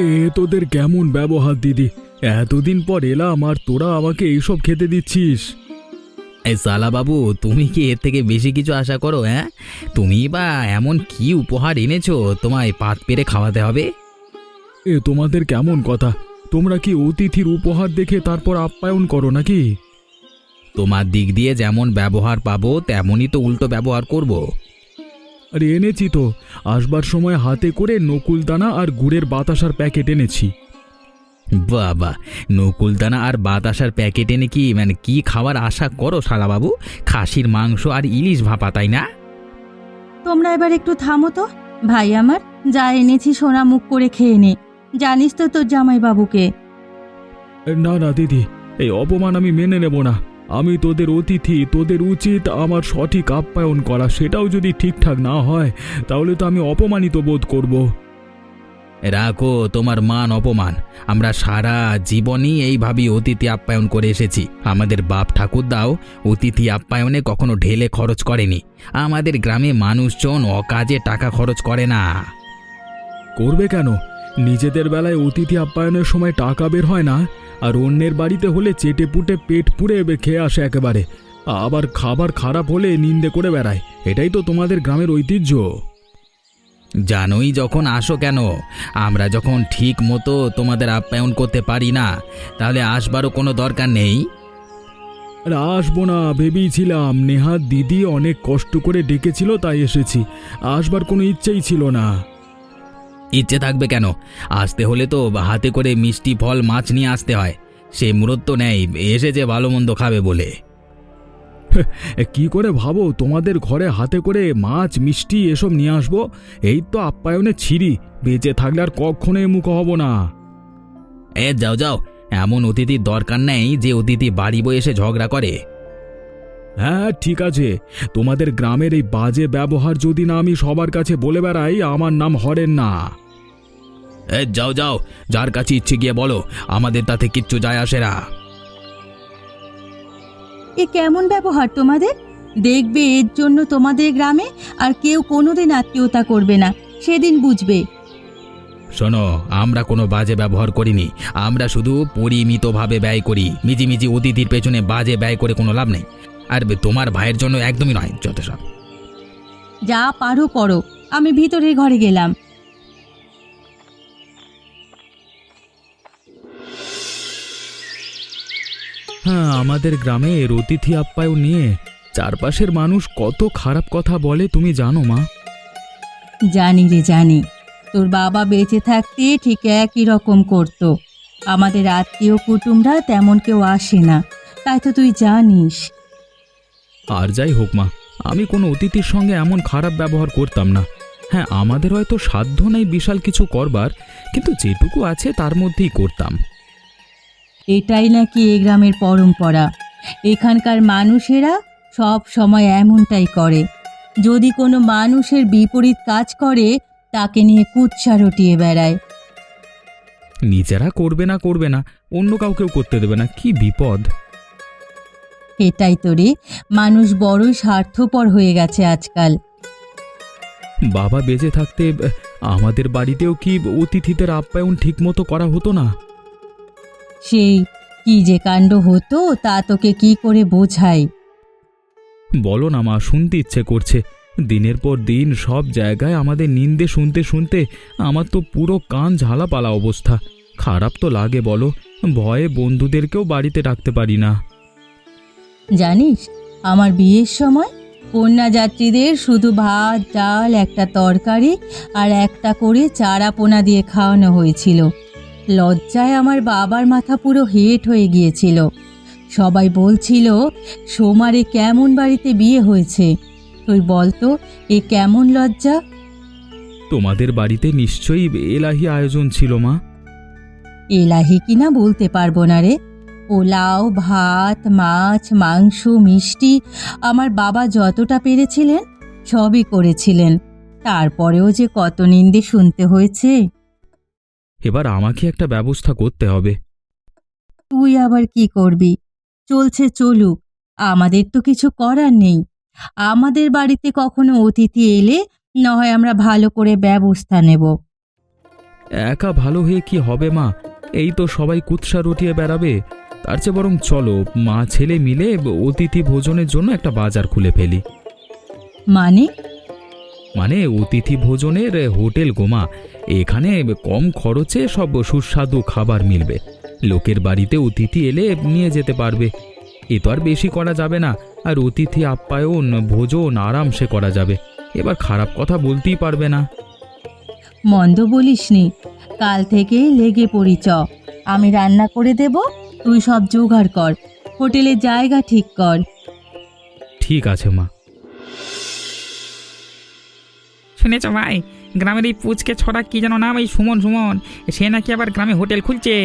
এ তোদের কেমন ব্যবহার দিদি? এতদিন পর এলাম আর তোরা আমাকে এইসব খেতে দিচ্ছিস? এই সালা বাবু, তুমি কি এর থেকে বেশি কিছু আশা করো? হ্যাঁ, তুমি বা এমন কি উপহার এনেছো তোমায় পাত পেরে খাওয়াতে হবে? এ তোমাদের কেমন কথা? তোমরা কি অতিথির উপহার দেখে তারপর আপ্যায়ন করো নাকি? তোমার দিক দিয়ে যেমন ব্যবহার পাবো তেমনই তো উল্টো ব্যবহার করব। আরে এনেছি তো, আসবার সময় হাতে করে নকুলদানা আর গুড়ের বাতাসার প্যাকেট এনেছি। বাবা, নকুলদানা আর বাতাসার প্যাকেট এনে কি মানে কি খাওয়ার আশা করো শালা বাবু? খাসির মাংস আর ইলিশ ভাপা, তাই না? তোমরা এবার একটু থামো তো। ভাই আমার, যা এনেছি সোনা মুখ করে খেয়ে নে। জানিস তো তোর জামাইবাবুকে। না না দিদি, এই অপমান আমি মেনে নেব না। আমি তোদের অতিথি, তোদের উচিত আমার সঠিক আপ্যায়ন করা। সেটাও যদি ঠিকঠাক না হয় তাহলে তো আমি অপমানিত বোধ করব। রাখো তোমার মান অপমান। আমরা সারা জীবনই এইভাবেই অতিথি আপ্যায়ন করে এসেছি। আমাদের বাপ ঠাকুরদাও অতিথি আপ্যায়নে কখনো ঢেলে খরচ করেনি। আমাদের গ্রামে মানুষজন অকাজে টাকা খরচ করে না। করবে কেন? নিজেদের বেলায় অতিথি আপ্যায়নের সময় টাকা বের হয় না, আর অন্যের বাড়িতে হলে চেটে পুটে পেট পুড়ে খেয়ে আসে একেবারে। আবার খাবার খারাপ হলে নিন্দে করে বেড়ায়। এটাই তো তোমাদের গ্রামের ঐতিহ্য। জানোই যখন আসো কেন। আমরা যখন ঠিক মতো তোমাদের আপ্যায়ন করতে পারি না, তাহলে আসবারও কোনো দরকার নেই। আর আসবো না ভেবেছিলাম, নেহাত দিদি অনেক কষ্ট করে ডেকেছিল তাই এসেছি। আসবার কোনো ইচ্ছেই ছিল না। ইচ্ছে থাকবে কেন? আসতে হলে তো হাতে করে মিষ্টি ফল মাছ নিয়ে আসতে হয়। সে মুহূর্ত নেই এসেছে ভালো মন্দ খাবে বলে। কি করে ভাবো তোমাদের ঘরে হাতে করে মাছ মিষ্টি এসব নিয়ে আসবো? এই তো আপ্যায়নে ছিরি। বেঁচে থাকলে আর কখনো মুখ হব না। যাও যাও, এমন অতিথির দরকার নেই যে অতিথি বাড়ি বয়ে এসে ঝগড়া করে। হ্যাঁ ঠিক আছে, তোমাদের গ্রামের এই বাজে ব্যবহার যদি না আমি সবার কাছে বলে বেড়াই, আমার নাম হরেন না। যাও যাও, যার কাছে ইচ্ছে গিয়ে বলো, আমাদের তাতে কিচ্ছু যায় আসে না। এ কেমন ব্যবহার তোমাদের? দেখবে এর জন্য তোমাদের গ্রামে আর কেউ কোনোদিন আত্মীয়তা করবে না। সেদিন বুঝবে। শোনো, আমরা কোনো বাজে ব্যবহার করিনি। আমরা শুধু পরিমিতভাবে ব্যয় করি। মিজিমিজি অতিথির পেছনে বাজে ব্যয় করে কোনো লাভ নেই। আর তোমার ভাইয়ের জন্য একদমই নয়, যত সব। যা পারো করো, আমি ভিতরের ঘরে গেলাম। হ্যাঁ, আমাদের গ্রামের অতিথি আপ্যায়ন নিয়ে চারপাশের মানুষ কত খারাপ কথা বলে তুমি জানো মা? জানি রে জানি। তোর বাবা বেঁচে থাকতে ঠিক একই রকম করতো। আমাদের আত্মীয় কুটুমরা তেমন কেউ আসে না, তাই তো তুই জানিস। আর যাই হোক মা, আমি কোনো অতিথির সঙ্গে এমন খারাপ ব্যবহার করতাম না। হ্যাঁ, আমাদের হয়তো সাধ্য নেই বিশাল কিছু করবার, কিন্তু যেটুকু আছে তার মধ্যেই করতাম। এটাই নাকি এই গ্রামের পরম্পরা। এখানকার মানুষেরা সব সময় এমনটাই করে। যদি কোনো মানুষের বিপরীত কাজ করে, তাকে নিয়ে কুৎসা রটিয়ে বেড়ায়। নিজেরা করবে না, অন্য কাউকেও করতে দেবে না, কি বিপদ! এটাই তো রে, মানুষ বড়ই স্বার্থপর হয়ে গেছে আজকাল। বাবা বেঁচে থাকতে আমাদের বাড়িতেও কি অতিথিদের আপ্যায়ন ঠিকমতো করা হতো না? সেই কি যে কাণ্ড হতো তা তোকে কি করে বোঝাই। বলো না মা, শুনতে ইচ্ছে করছে। দিনের পর দিন সব জায়গায় আমাদের নিন্দে শুনতে শুনতে আমার তো পুরো কান ঝালাপালা অবস্থা। খারাপ তো লাগে বলো। ভয়ে বন্ধুদেরকেও বাড়িতে ডাকতে পারি না। জানিস, আমার বিয়ের সময় কন্যা যাত্রীদের শুধু ভাত ডাল একটা তরকারি আর একটা করে চারা পোনা দিয়ে খাওয়ানো হয়েছিল। লজ্জায় আমার বাবার মাথা পুরো হেঁট হয়ে গিয়েছিল। সবাই বলছিল, সোমারে কেমন বাড়িতে বিয়ে হয়েছে। তুই বলতো, এ কেমন লজ্জা। তোমাদের বাড়িতে নিশ্চয়ই এলাহি আয়োজন ছিল মা। এলাহি কিনা বলতে পারবো না রে। পোলাও ভাত মাছ মাংস মিষ্টি আমার বাবা যতটা পেরেছিলেন সবই করেছিলেন। তারপরেও যে কত নিন্দে শুনতে হয়েছে। এবার আমাকে একটা ব্যবস্থা করতে হবে। তুই আবার কি করবি? চলছে চলুক, আমাদের তো কিছু করার নেই। আমাদের বাড়িতে কখনো অতিথি এলে না হয় আমরা ভালো করে ব্যবস্থা নেব। একা ভালো হয়ে কি হবে মা? এই তো সবাই কুৎসা রটিয়ে বেড়াবে। তার চেয়ে বরং চলো মা ছেলে মিলে অতিথি ভোজনের জন্য একটা বাজার খুলে ফেলি। মানে? মানে অতিথি ভোজনের হোটেল গোমা। এখানে কম খরচে সব সুস্বাদু খাবার মিলবে। লোকের বাড়িতে অতিথি এলে নিয়ে যেতে পারবে। এ তো আর বেশি করা যাবে না। আর অতিথি আপ্যায়ন ভোজন আরামসে করা যাবে। এবার খারাপ কথা বলতেই পারবে না। মন্দ বলিসনি। কাল থেকেই লেগে পড়ি চ। আমি রান্না করে দেব, তুই সব জোগাড় কর, হোটেলের জায়গা ঠিক কর। ঠিক আছে মা। শুনেছ ভাই, গ্রামের এই পুচকে ছড়া কি যেন নাম, এই সুমন সুমন, সে নাকি আবার গ্রামে হোটেল খুলছে।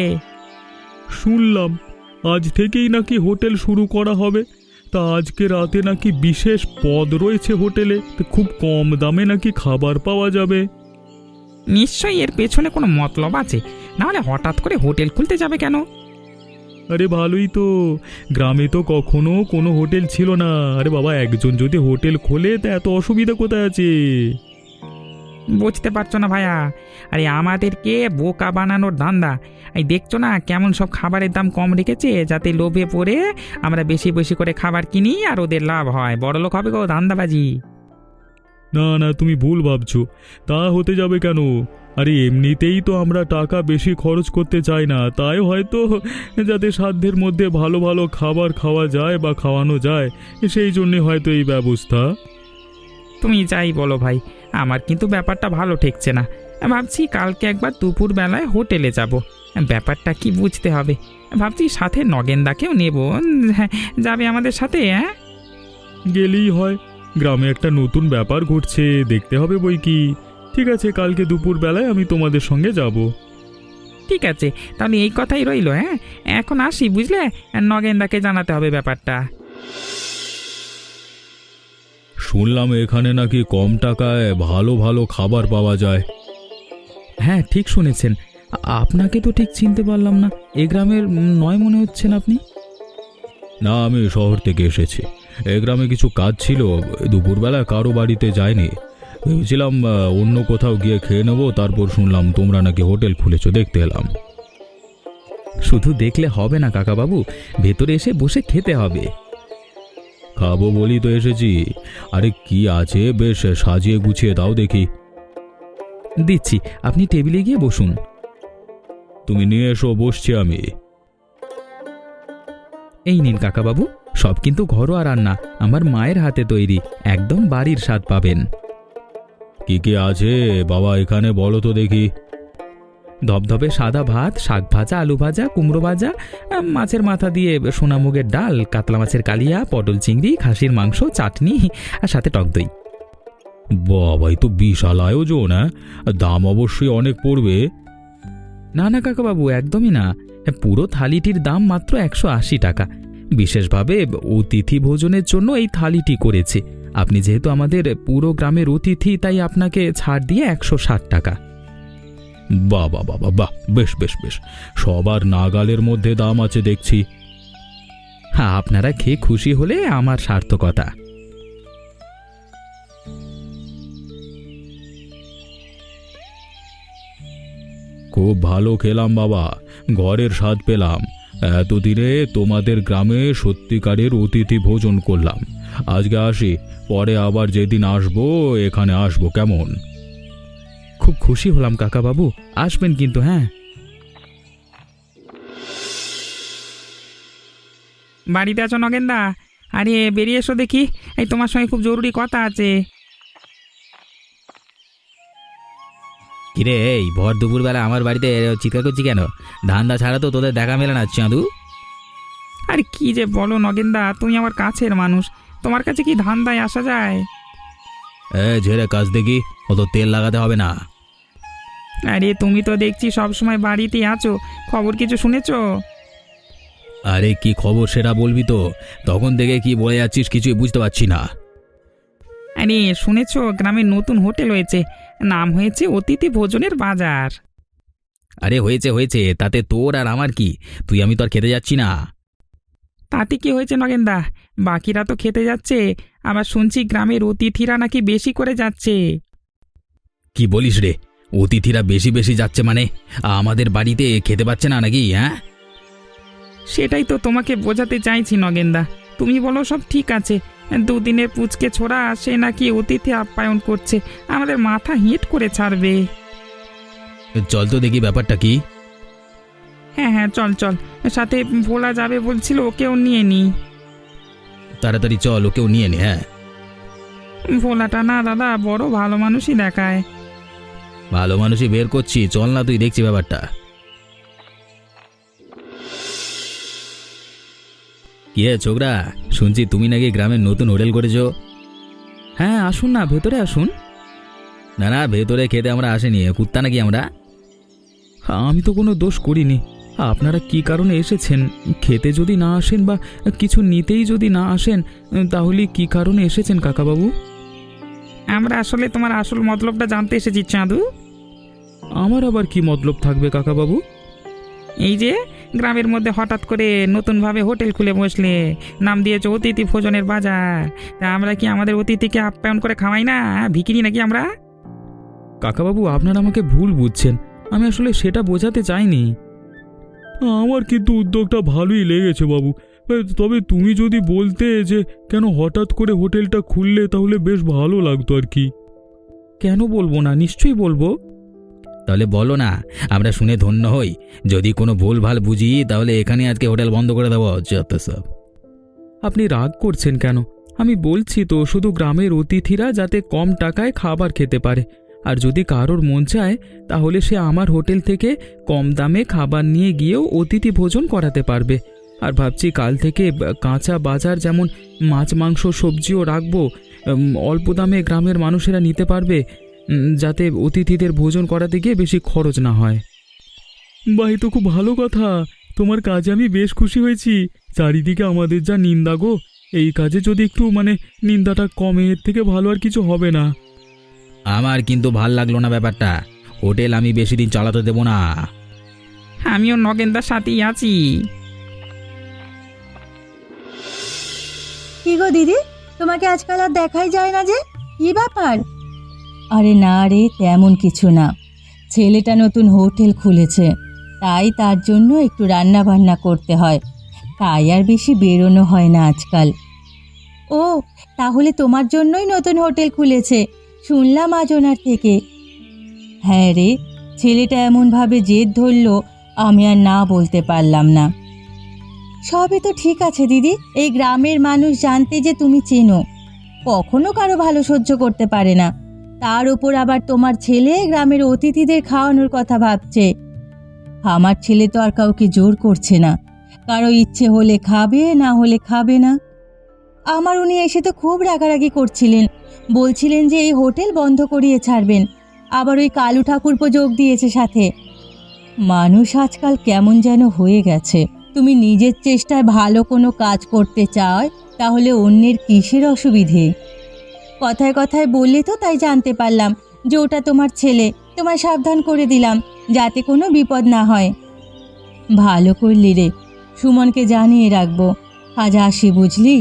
শুনলাম আজ থেকেই নাকি হোটেল শুরু করা হবে। তা আজকে রাতে নাকি বিশেষ পদ রয়েছে হোটেলে। তো খুব কম দামে নাকি খাবার পাওয়া যাবে। নিশ্চয়ই এর পেছনে কোনো মতলব আছে, নাহলে হঠাৎ করে হোটেল খুলতে যাবে কেন? আরে ভালোই তো। গ্রামে তো কখনো কোনো হোটেল ছিল না। আরে বাবা, একজন যদি হোটেল খোলে তা এত অসুবিধা কোথায় আছে? বুঝতে পারছো না ভাইয়া? আরে আমাদেরকে বোকা বানানোর ধান্দা। এই দেখছো না কেমন সব খাবারের দাম কম রেখেছে, যাতে লোভে পড়ে আমরা বেশি বেশি করে খাবার কিনি আর ওদের লাভ হয়। বড়লোক হবে গো, ধান্দাবাজি। না না, তুমি ভুল ভাবছো। তা হতে যাবে কেন? আরে এমনিতেই তো আমরা টাকা বেশি খরচ করতে চাই না, তাই হয়তো যাতে সাধ্যের মধ্যে ভালো ভালো খাবার খাওয়া যায় বা খাওয়ানো যায়, সেই জন্যে হয়তো এই ব্যবস্থা। তুমি যাই বলো ভাই, আমার কিন্তু ব্যাপারটা ভালো ঠেকছে না। ভাবছি কালকে একবার দুপুর বেলায় হোটেলে যাব। ব্যাপারটা কি বুঝতে হবে। ভাবছি সাথে নগেনদাকেও নেব। হ্যাঁ, যাবে আমাদের সাথে? হ্যাঁ, গেলেই হয়। গ্রামে একটা নতুন ব্যাপার ঘটছে, দেখতে হবে বই কি। ঠিক আছে, কালকে দুপুর বেলায় আমি তোমাদের সঙ্গে যাব। ঠিক আছে, তাহলে এই কথাই রইলো। হ্যাঁ, এখন আসি, বুঝলে? নগেনদাকে জানাতে হবে ব্যাপারটা। শুনলাম এখানে নাকি কম টাকায় ভালো ভালো খাবার পাওয়া যায়। হ্যাঁ, ঠিক শুনেছেন। আপনাকে তো ঠিক চিনতে পারলাম না। এ গ্রামের নয় মনে হচ্ছেন আপনি। না, আমি শহর থেকে এসেছি। এ গ্রামে কিছু কাজ ছিল, দুপুরবেলা কারো বাড়িতে যায়নি। ভেবেছিলাম অন্য কোথাও গিয়ে খেয়ে নেবো, তারপর শুনলাম তোমরা নাকি হোটেল খুলেছো, দেখতে এলাম। শুধু দেখলে হবে না কাকাবাবু, ভেতরে এসে বসে খেতে হবে। খাবো বলি তো এসেছি। আরে কি আছে, বেশ সাজিয়ে গুছিয়ে দাও দেখি। দিচ্ছি, আপনি টেবিলে গিয়ে বসুন। তুমি নিয়ে এসো, বসছি আমি। এই নিন কাকাবাবু, সব কিন্তু ঘরোয়া রান্না, আমার মায়ের হাতে তৈরি, একদম বাড়ির স্বাদ পাবেন। কি কি আছে বাবা এখানে বলো তো দেখি। ধবধবে সাদা ভাত, শাক ভাজা, আলু ভাজা, কুমড়ো ভাজা, মাছের মাথা দিয়ে সোনামুগের ডাল, কাতলা মাছের কালিয়া, পটল চিংড়ি, খাসির মাংস, চাটনি আর সাথে টক দই। বাবাই তো বিশাল আয়োজন। হ্যাঁ, দাম অবশ্যই অনেক পড়বে। না না কাকাবাবু, একদমই না। পুরো থালিটির দাম মাত্র 180 টাকা। বিশেষভাবে অতিথি ভোজনের জন্য এই থালিটি করেছে। আপনি যেহেতু আমাদের পুরো গ্রামের অতিথি, তাই আপনাকে ছাড় দিয়ে 160 টাকা। বাহ বাহ বাহ বাহ, বেশ বেশ বেশ, সবার নাগালের মধ্যে দাম আছে দেখছি। হ্যাঁ, আপনারা খেয়ে খুশি হলে আমার সার্থকতা। খুব ভালো খেলাম বাবা, ঘরের স্বাদ পেলাম। এতদিনে তোমাদের গ্রামে সত্যিকারের অতিথি ভোজন করলাম। আজকে আসি, পরে আবার যেদিন আসবো এখানে আসবো, কেমন? খুব খুশি হলাম কাকাবাবু, আসবেন কিন্তু। হ্যাঁ, বাড়িতে আছো নগেনদা? আরে বেরিয়ে এসো দেখি, এই তোমার সঙ্গে খুব জরুরি কথা আছে। কিরে, এই ভর দুপুরবেলা আমার বাড়িতে চিৎকার করছি কেন? ধান্দা ছাড়া তো তোদের দেখা মেলে না চাঁদু। আরে কি যে বলো নগেনদা, তুমি আমার কাছের মানুষ, তোমার কাছে কি ধান্দায় আসা যায়? ঝেড়ে কাজ দেখি, অত তেল লাগাতে হবে না। আরে তুমি তো দেখছি সবসময় বাড়িতেই আছো, খবর কিছু শুনেছো? আরে কি খবর সেটা বলবি তো, তখন থেকে কি বলে যাচ্ছিস কিছুই বুঝতে পারছি না। আরে শুনেছো, গ্রামে নতুন হোটেল হয়েছে, নাম হয়েছে অতিথি ভোজনের বাজার। আরে হয়েছে হয়েছে, তাতে তোর আর আমার কি? তুই আমি তো আর খেতে যাচ্ছি না। তাতে কি হয়েছে নগেনদা, বাকিরা তো খেতে যাচ্ছে, আবার শুনছি গ্রামের অতিথিরা নাকি বেশি করে যাচ্ছে। কি বলিস রে? অতিথিরা বেশি বেশি যাচ্ছে মানে আমাদের বাড়িতে খেতে পাচ্ছে না নাকি? হ্যাঁ, সেটাই তো তোমাকে বোঝাতে চাইছি নগেনদা। তুমি বলো সব ঠিক আছে, দুদিনের পুচকে ছোড়া সে নাকি অতিথি আপ্যায়ন করছে, আমাদের মাথা হিট করে ছাড়বে। চল তো দেখি ব্যাপারটা কি। হ্যাঁ হ্যাঁ, চল চল, সাথে ভোলা যাবে বলছিল, ওকেও নিয়ে নি। তাড়াতাড়ি চল, ওকেও নিয়ে নে। হ্যাঁ, ভোলাটা না দাদা বড় ভালো মানুষই দেখায়। ভালো মানুষই বের করছি, চল না, তুই দেখছি ব্যাপারটা কি। ছোকরা, শুনছি তুমি নাকি গ্রামের নতুন হোটেল করেছো? হ্যাঁ আসুন না, ভেতরে আসুন। না না, ভেতরে খেতে আমরা আসেনি, কুত্তা নাকি আমরা? আমি তো কোনো দোষ করিনি। আপনারা কি কারণে এসেছেন? খেতে যদি না আসেন বা কিছু নিতেই যদি না আসেন, তাহলে কি কারণে এসেছেন কাকাবাবু? আমরা আসলে তোমার আসল মতলবটা জানতে এসেছি চাঁদু। আমার আবার কি মতলব থাকবে কাকাবাবু? এই যে গ্রামের মধ্যে হঠাৎ করে নতুনভাবে হোটেল খুলে বসলে, নাম দিয়েছে অতিথি ভোজনের বাজার। তা আমরা কি আমাদের অতিথিকে আপ্যায়ন করে খাওয়াই না? ভিখিরি নাকি আমরা? কাকাবাবু, আপনারা আমাকে ভুল বুঝছেন, আমি আসলে সেটা বোঝাতে চাইনি। আমার কিন্তু উদ্যোগটা ভালোই লেগেছে বাবু, তবে তুমি যদি বলতে যে কেন হঠাৎ করে হোটেলটা খুললে, তাহলে বেশ ভালো লাগতো আর কি। কেন বলবো না, নিশ্চয়ই বলবো। তাহলে বলো না, আমরা শুনে ধন্য হই। যদি কোনো ভুল ভাল বুঝি তাহলে এখানে আজকে হোটেল বন্ধ করে দেবো। যত সব। আপনি রাগ করছেন কেন? আমি বলছি তো, শুধু গ্রামের অতিথিরা যাতে কম টাকায় খাবার খেতে পারে, আর যদি কারোর মন চায় তাহলে সে আমার হোটেল থেকে কম দামে খাবার নিয়ে গিয়েও অতিথি ভোজন করাতে পারবে। আর ভাবছি কাল থেকে কাঁচা বাজার, যেমন মাছ মাংস সবজিও রাখবো, অল্প দামে গ্রামের মানুষেরা নিতে পারবে, যাতে অতিথিদের ভোজন করাতে গিয়ে বেশি খরচ না হয়। ভাই, তো খুব ভালো কথা, তোমার কাজে আমি বেশ খুশি হয়েছি। চারিদিকে আমাদের যা নিন্দা গো, এই কাজে যদি একটু নিন্দাটা কমে, এর থেকে ভালো আর কিছু হবে না। আমার কিন্তু ভাল লাগলো না ব্যাপারটা। হোটেল আমি বেশি দিন চালাতে দেবো না। আমিও নগেনদার সাথেই আছি। কি গো দিদি, তোমাকে আজকাল আর দেখাই যায় না যে, কি ব্যাপার? আরে না রে, তেমন কিছু না। ছেলেটা নতুন হোটেল খুলেছে, তাই তার জন্য একটু রান্না বান্না করতে হয়, তাই আর বেশি বেরোনো হয় না আজকাল। ও, তাহলে তোমার জন্যই নতুন হোটেল খুলেছে, শুনলাম আজ ওনার থেকে। হ্যাঁ রে, ছেলেটা এমনভাবে জেদ ধরলো, আমি আর না বলতে পারলাম না। সবই তো ঠিক আছে দিদি, এই গ্রামের মানুষ জানতে যে তুমি চেনো, কখনো কারো ভালো সহ্য করতে পারে না। তার উপর আবার তোমার ছেলে গ্রামের অতিথিদের খাওয়ানোর কথা ভাবছে। আমার ছেলে তো আর কাউকে জোর করছে না, কারো ইচ্ছে হলে খাবে, না হলে খাবে না। আমার উনি এসে তো খুব রাগারাগি করছিলেন, বলছিলেন যে এই হোটেল বন্ধ করিয়ে ছাড়বেন। আবার ওই কালু ঠাকুরপো যোগ দিয়েছে সাথে। মানুষ আজকাল কেমন যেন হয়ে গেছে। তুমি নিজের চেষ্টায় ভালো কোনো কাজ করতে চাও, তাহলে অন্যের কিসের অসুবিধে? কথায় কথায় বললে তো তাই জানতে পারলাম যে ওটা তোমার ছেলে। তোমায় সাবধান করে দিলাম যাতে কোনো বিপদ না হয়। ভালো করলি রে, সুমনকে জানিয়ে রাখবো। আজ আসি, বুঝলি?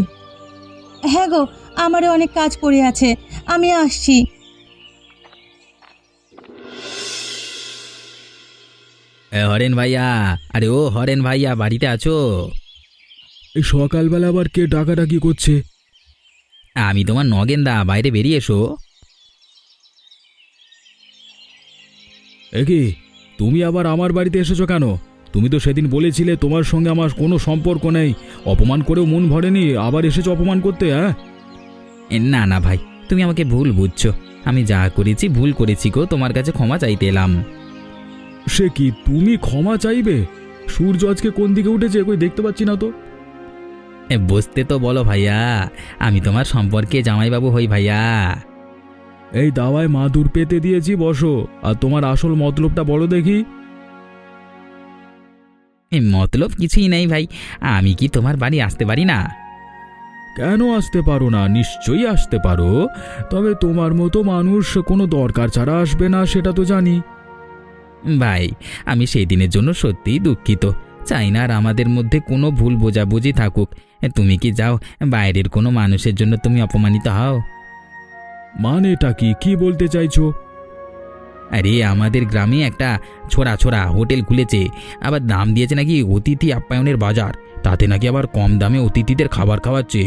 হ্যাঁ গো, আমারও অনেক কাজ পড়ে আছে, আমি আসছি। হরেন ভাইয়া, আরে ও হরেন ভাইয়া, বাড়িতে আছো? এই সকালবেলা আবার কে ডাকাডাকি করছে? আমি তোমার নগেনদা, বাইরে বেরিয়ে এসো। একি, তুমি আবার আমার বাড়িতে এসেছো কেন? তুমি তো সেদিন বলেছিলে তোমার সঙ্গে আমার কোনো সম্পর্ক নেই, অপমান করেও মন ভরেনি, আবার এসেছো অপমান করতে? হ্যাঁ, না না ভাই, তুমি আমাকে ভুল বুঝছো। আমি যা করেছি ভুল করেছি গো, তোমার কাছে ক্ষমা চাইতে এলাম। সে কি, তুমি ক্ষমা চাইবে? সূর্য আজকে কোন দিকে উঠেছে কই দেখতে পাচ্ছি না তো। বুঝতে তো বলো ভাইয়া, আমি তোমার সম্পর্কে জামাইবাবু হই ভাইয়া। এই দাওয়ায় মাদুর পেতে দিয়েছি, বসো, আর তোমার আসল মতলবটা বলো দেখি। মতলব কিছুই নেই ভাই, আমি কি তোমার বাড়ি আসতে পারি না? কেন আসতে পারো না? নিশ্চয়ই আসতে পারো, তবে তোমার মতো মানুষ কোনো দরকার ছাড়া আসবে না, সেটা তো জানি। ভাই, আমি সেই দিনের জন্য সত্যিই দুঃখিত, চাই না আর আমাদের মধ্যে কোনো ভুল বোঝাবুঝি থাকুক। তুমি কি যাও, বাইরের কোনো মানুষের জন্য তুমি অপমানিত হও? মানেটা কি, কি বলতে চাইছো? আরে আমাদের গ্রামে একটা ছোড়া ছোড়া হোটেল খুলেছে, আবার দাম দিয়েছে নাকি অতিথি আপ্যায়নের বাজার, তাতে নাকি আবার কম দামে অতিথিদের খাবার খাওয়াচ্ছে।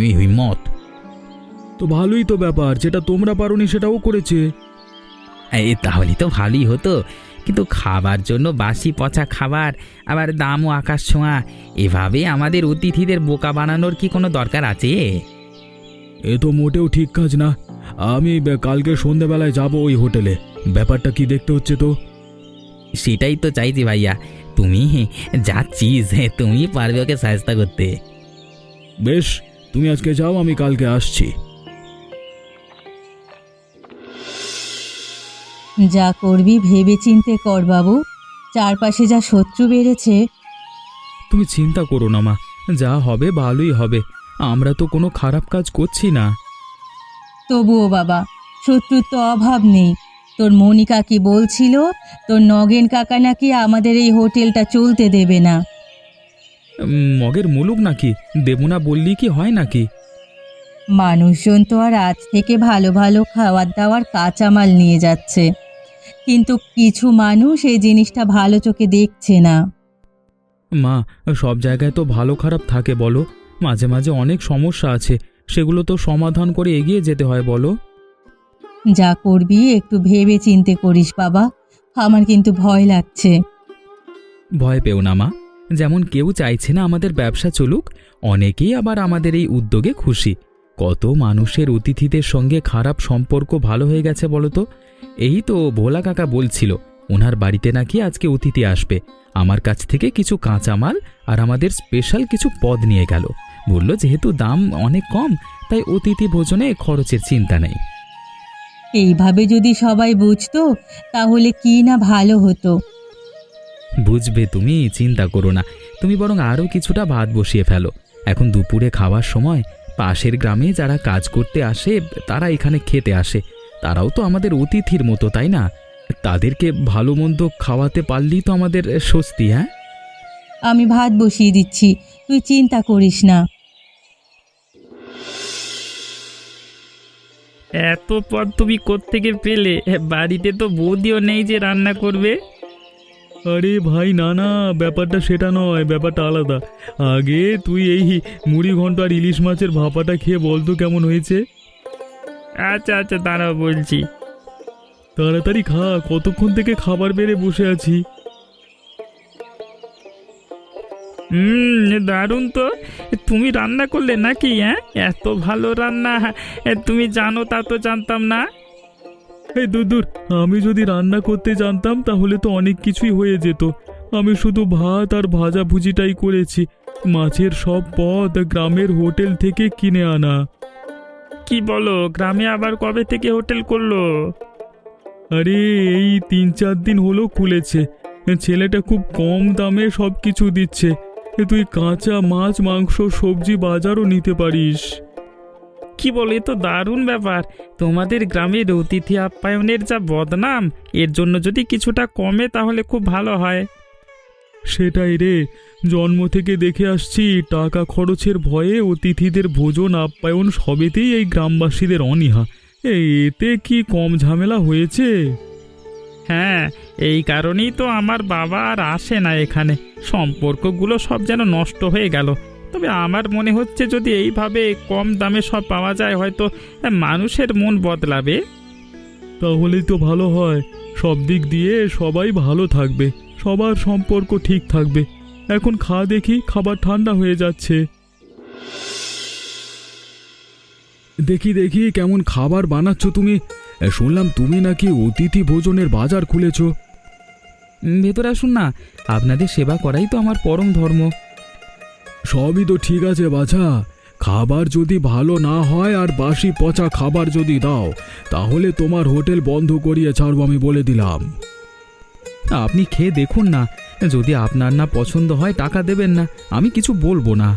এই হিম্মত! তো ভালোই তো ব্যাপার, যেটা তোমরা পারোনি সেটাও করেছে। তাহলে তো ভালোই হতো, কিন্তু খাবার জন্য বাসি পচা খাবার, আবার দামও আকাশ ছোঁয়া, এভাবে আমাদের অতিথিদের বোকা বানানোর কি কোনো দরকার আছে? এ তো মোটেও ঠিক কাজ না। আমি কালকে সন্ধ্যেবেলায় যাব ওই হোটেলে, ব্যাপারটা কি দেখতে হচ্ছে তো। সেটাই তো চাইছি ভাইয়া, তুমি যাচ্ছিস, তুমি পারবে ওকে সাহায্য করতে। বেশ, তুমি আজকে যাও, আমি কালকে আসছি। যা করবি ভেবে চিন্তে কর বাবু, চারপাশে যা শত্রু বেড়েছে। তুমি চিন্তা করো না মা, যা হবে ভালোই হবে। আমরা তো কোনো খারাপ কাজ করছি না। তবুও বাবা, শত্রুর তো অভাব নেই। তোর মনিকা কি বলছিল, তোর নগেন কাকা নাকি আমাদের এই হোটেলটা চলতে দেবে না। মগের মুলুক নাকি, দেব না বললেই কি হয় নাকি? মানুষজন তো আর আজ থেকে ভালো ভালো খাবার দাবার কাঁচামাল নিয়ে যাচ্ছে, কিন্তু কিছু মানুষ এই জিনিসটা ভালো চোখে দেখছে না। মা, সব জায়গায় তো ভালো খারাপ থাকে বলো, মাঝে মাঝে অনেক সমস্যা আছে, সেগুলো তো সমাধান করে এগিয়ে যেতে হয় বলো। যা করবি একটু ভেবে চিন্তে করিস বাবা, আমার কিন্তু ভয় লাগছে। ভয় পেও না মা, যেমন কেউ চাইছে না আমাদের ব্যবসা চলুক, অনেকেই আবার আমাদের এই উদ্যোগে খুশি। কত মানুষের অতিথিদের সঙ্গে খারাপ সম্পর্ক ভালো হয়ে গেছে বলো তো। এই তো ভোলা কাকা বলছিল ওনার বাড়িতে নাকি আজকে অতিথি আসবে, আমার কাছ থেকে কিছু কাঁচামাল আর আমাদের স্পেশাল কিছু পদ নিয়ে গেল। বলল যেহেতু দাম অনেক কম, তাই অতিথি ভোজনে খরচের চিন্তা নেই। এইভাবে যদি সবাই বুঝতো তাহলে কি না ভালো হতো। বুঝবে, তুমি চিন্তা করো না। তুমি বরং আরও কিছুটা ভাত বসিয়ে ফেলো। এখন দুপুরে খাওয়ার সময় পাশের গ্রামে যারা কাজ করতে আসে তারা এখানে খেতে আসে, তারাও তো আমাদের অতিথির মতো, তাই না? তাদেরকে ভালো মন্দ খাওয়াতে পারলেই তো আমাদের স্বস্তি। হ্যাঁ, আমি ভাত বসিয়ে দিচ্ছি, তুই চিন্তা করিস না। এত পদ তুমি কোত্থেকে পেলে? বাড়িতে তো বৌদিও নেই যে রান্না করবে। আরে ভাই, না না, ব্যাপারটা সেটা নয়, ব্যাপারটা আলাদা। আগে তুই এই মুড়ি ঘন্ট আর ইলিশ মাছের ভাপাটা খেয়ে বলতো কেমন হয়েছে। আচ্ছা আচ্ছা, দাঁড়াও বলছি। তাড়াতাড়ি খা, কতক্ষণ থেকে খাবার বেড়ে বসে আছি। দারুণ তো, তুমি রান্না করলে নাকি? হ্যাঁ, এত ভালো রান্না তুমি জানো, তা তো জানতাম না। এই দূর দূর, আমি যদি রান্না করতে জানতাম তাহলে তো অনেক কিছুই হয়ে যেত। আমি শুধু ভাত আর ভাজাভুজিটাই করেছি। মাছের সব পদ গ্রামের হোটেল থেকে কিনে আনা। কি বলো, গ্রামে আবার কবে থেকে হোটেল করলো? আরে এই 3-4 দিন হলো খুলেছে। ছেলেটা খুব কম দামে সব কিছু দিচ্ছে। তুই কাঁচা মাছ, মাংস, সবজি বাজারও নিতে পারিস। কি বলো, এ তো দারুণ ব্যাপার। তোমাদের গ্রামের অতিথি আপ্যায়নের যা বদনাম, এর জন্য যদি কিছুটা কমে তাহলে খুব ভালো হয়। সেটাই রে, জন্ম থেকে দেখে আসছি টাকা খরচের ভয়ে অতিথিদের ভোজন আপ্যায়ন সবেতেই এই গ্রামবাসীদের অনীহা। এতে কি কম ঝামেলা হয়েছে? হ্যাঁ, এই কারণেই তো আমার বাবা আর আসে না এখানে। সম্পর্কগুলো সব যেন নষ্ট হয়ে গেল। তবে আমার মনে হচ্ছে যদি এইভাবে কম দামে সব পাওয়া যায়, হয়তো মানুষের মন বদলাবে। তাহলেই তো ভালো হয়, সব দিক দিয়ে সবাই ভালো থাকবে, সবার সম্পর্ক ঠিক থাকবে। এখন খা দেখি, খাবার ঠান্ডা হয়ে যাচ্ছে। দেখি দেখি কেমন খাবার বানাচ্ছ তুমি। শুনলাম তুমি নাকি অতিথি ভোজনের বাজার খুলেছ। ভেতরে আসুন না, আপনাদের সেবা করাই তো আমার পরম ধর্ম। সবই তো ঠিক আছে বাছা, খাবার যদি ভালো না হয় আর বাসি পচা খাবার যদি দাও, তাহলে তোমার হোটেল বন্ধ করিয়ে ছাড়ব, আমি বলে দিলাম। আপনি খেয়ে দেখুন না, যদি আপনার না পছন্দ হয় টাকা দেবেন না, আমি কিছু বলবো না।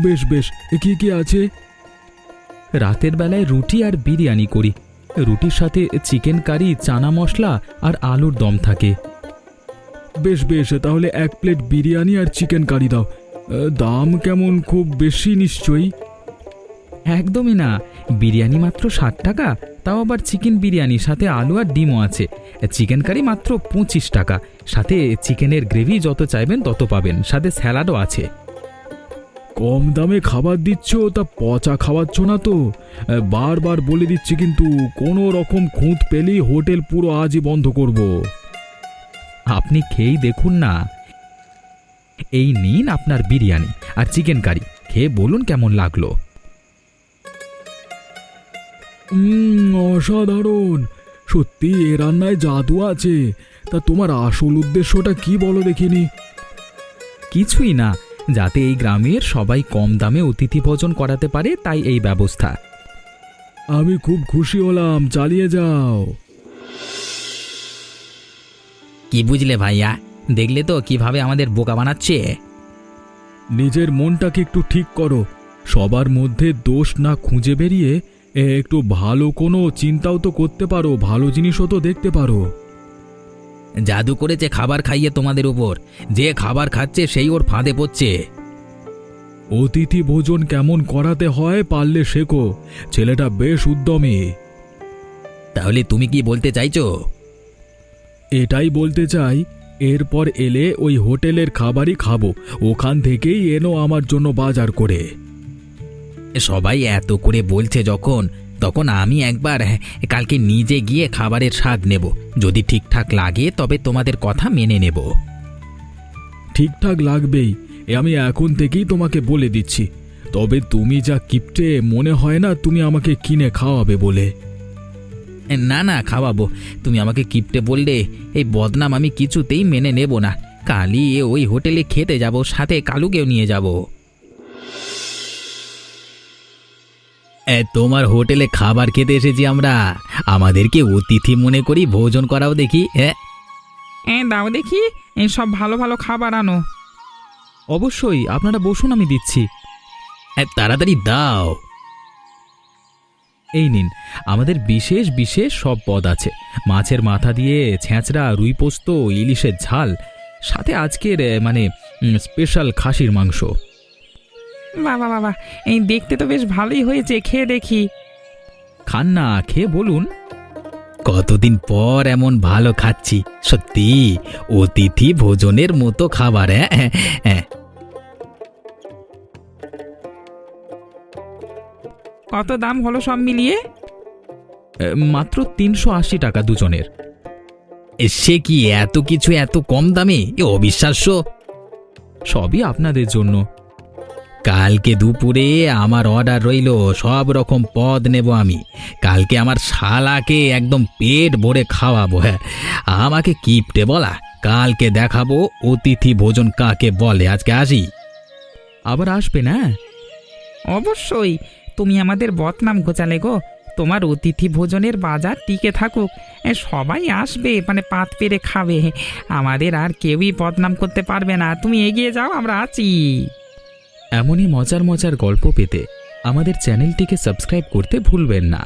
বেশ বেশ, কি কি আছে? রাতের বেলায় রুটি আর বিরিয়ানি করি। রুটির সাথে চিকেন কারি, চানা মশলা আর আলুর দম থাকে। বেশ বেশ, তাহলে 1 প্লেট বিরিয়ানি আর চিকেন কারি দাও। দাম কেমন, খুব বেশি নিশ্চয়ই? একদমই না, বিরিয়ানি মাত্র 60 টাকা, তাও আবার চিকেন বিরিয়ানি, সাথে আলু আর ডিমও আছে। চিকেন কারি মাত্র 25 টাকা, সাথে চিকেনের গ্রেভি যত চাইবেন তত পাবেন, সাথে স্যালাডও আছে। কম দামে খাবার দিচ্ছ, তা পচা খাওয়াচ্ছ না তো? বারবার বলে দিচ্ছি কিন্তু, কোনো রকম খুঁত পেলেই হোটেল পুরো আজই বন্ধ করব। আপনি খেয়েই দেখুন না। এই নিন আপনার বিরিয়ানি আর চিকেন কারি, খেয়ে বলুন কেমন লাগলো। অসাধারণ, সত্যি এ রান্নায় জাদু আছে। তা তোমার আসল উদ্দেশ্যটা কি বলো দেখিনি? কিছুই না, যাতে এই গ্রামের সবাই কম দামে অতিথি ভোজন করাতে পারে, তাই এই ব্যবস্থা। আমি খুব খুশি হলাম, চালিয়ে যাও। কি বুঝলে ভাইয়া, দেখলে তো কিভাবে আমাদের বোকা বানাচ্ছে। নিজের মনটাকে একটু ঠিক করো, সবার মধ্যে দোষ না খুঁজে বেরিয়ে একটু ভালো কোনো চিন্তাও তো করতে পারো, ভালো জিনিসও তো দেখতে পারো। জাদু করেছে খাবার খাইয়ে তোমাদের উপর, যে খাবার খাচ্ছে সেই ওর ফাঁদে পড়ছে। অতিথি ভোজন কেমন করাতে হয় পারলে শেখো, ছেলেটা বেশ উদ্যমী। তাহলে তুমি কি বলতে চাইছো? এটাই বলতে চাই, এরপর এলে ওই হোটেলের খাবারই খাবো, ওখান থেকেই এনো আমার জন্য বাজার করে। সবাই এত করে বলছে যখন, তখন আমি একবার কালকে নিজে গিয়ে খাবারের স্বাদ নেব। যদি ঠিকঠাক লাগে তবে তোমাদের কথা মেনে নেব। ঠিকঠাক লাগবেই, আমি এখন থেকেই তোমাকে বলে দিচ্ছি। তবে তুমি যা কিপটে, মনে হয় না তুমি আমাকে কিনে খাওয়াবে বলে। না না, খাওয়াবো। তুমি আমাকে কিপটে বললে, এই বদনাম আমি কিছুতেই মেনে নেব না। কালই ওই হোটেলে খেতে যাব, সাথে কালুকেও নিয়ে যাব। তোমার হোটেলে খাবার খেতে এসেছি আমরা, আমাদেরকে অতিথি মনে করি, ভোজন করাও দেখি। দাও দেখি, এই সব ভালো ভালো খাবার আনো। অবশ্যই, আপনারা বসুন, আমি দিচ্ছি। তাড়াতাড়ি দাও। এই নিন, আমাদের বিশেষ বিশেষ সব পদ আছে। মাছের মাথা দিয়ে ছেঁচড়া, রুই পোস্ত, ইলিশের ঝাল, সাথে আজকের স্পেশাল খাসির মাংস। বাবা বাবা, এই দেখতে তো বেশ ভালোই হয়েছে, খেয়ে দেখি। খান না, খেয়ে বলুন। কতদিন পর এমন ভালো খাচ্ছি, সত্যি অতিথি ভোজনের মতো খাবার। হ্যাঁ, কত দাম হলো সব মিলিয়ে? মাত্র 380 টাকা দুজনের। সে কি এত কিছু এত কম দামে? এ অবিশ্বাস্য। সবই আপনাদের জন্য। কালকে দুপুরে আমার অর্ডার রইল, সব রকম পদ নেব আমি। কালকে আমার শালাকে একদম পেট ভরে খাওয়াবো। হ্যাঁ, আমাকে কিপটে বলা, কালকে দেখাবো অতিথি ভোজন কাকে বলে। আজকে আসি। আবার আসবে না? অবশ্যই, তুমি আমাদের বদনাম ঘোচালে গো। তোমার অতিথি ভোজনের বাজার টিকে থাকুক, সবাই আসবে, পাত পেরে খাবে। আমাদের আর কেউই বদনাম করতে পারবে না। তুমি এগিয়ে যাও, আমরা আছি। এমনই মজার মজার গল্প পেতে আমাদের চ্যানেলটিকে সাবস্ক্রাইব করতে ভুলবেন না।